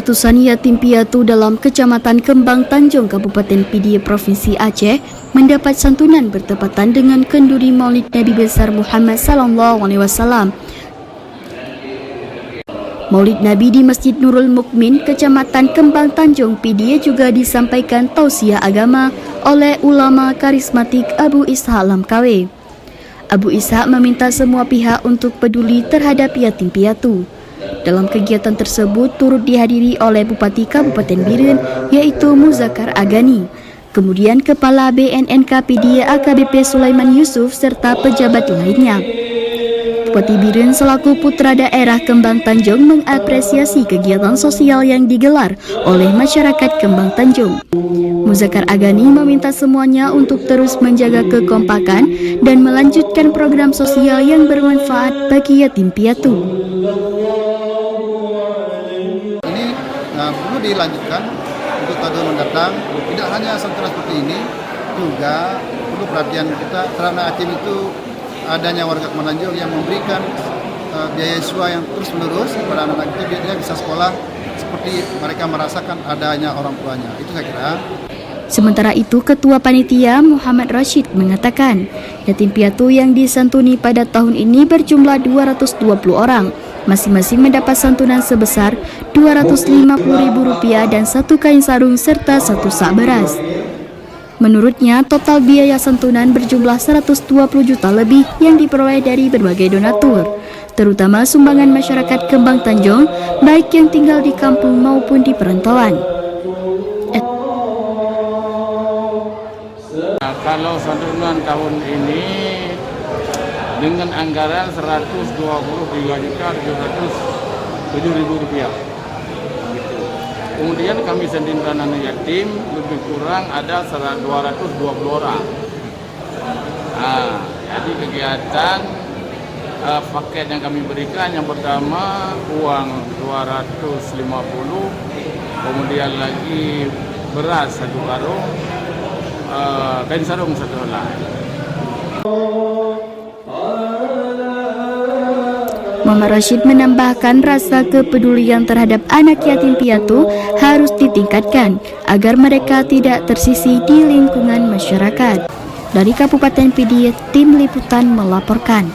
Ratusan yatim piatu dalam Kecamatan Kembang Tanjung, Kabupaten Pidie, Provinsi Aceh mendapat santunan bertepatan dengan kenduri Maulid Nabi besar Muhammad SAW. Maulid Nabi di Masjid Nurul Mukmin, Kecamatan Kembang Tanjung, Pidie juga disampaikan tausiah agama oleh ulama karismatik Abu Ishaq Lamkawe. Abu Ishaq meminta semua pihak untuk peduli terhadap yatim piatu. Dalam kegiatan tersebut turut dihadiri oleh Bupati Kabupaten Biren, yaitu Muzakar Agani, kemudian Kepala BNNK Pidie AKBP Sulaiman Yusuf serta pejabat lainnya. Bupati Biren selaku putra daerah Kembang Tanjung mengapresiasi kegiatan sosial yang digelar oleh masyarakat Kembang Tanjung. Muzakar Agani meminta semuanya untuk terus menjaga kekompakan dan melanjutkan program sosial yang bermanfaat bagi yatim piatu. Perlu dilanjutkan untuk tahun mendatang. Tidak hanya santunan seperti ini, juga perlu perhatian kita karena yatim itu adanya warga Kemenanjung yang memberikan biaya siswa yang terus menerus kepada anak-anak itu biar dia bisa sekolah seperti mereka merasakan adanya orang tuanya. Itu saya kira. Sementara itu, Ketua Panitia Muhammad Rashid mengatakan, yatim piatu yang disantuni pada tahun ini berjumlah 220 orang. Masing-masing mendapat santunan sebesar Rp250.000 dan satu kain sarung serta satu sak beras. Menurutnya, total biaya santunan berjumlah 120 juta lebih yang diperoleh dari berbagai donatur, terutama sumbangan masyarakat Kembang Tanjung, baik yang tinggal di kampung maupun di perantauan. Kalau santunan tahun ini dengan anggaran Rp123.707.000. Kemudian kami sendirian anak yatim lebih kurang ada 220 orang. Jadi kegiatan paket yang kami berikan yang pertama uang 250, kemudian lagi beras 1 karung, kain sarung 1 helai. Muhammad Rashid menambahkan rasa kepedulian terhadap anak yatim piatu harus ditingkatkan agar mereka tidak tersisih di lingkungan masyarakat. Dari Kabupaten Pidie, tim liputan melaporkan.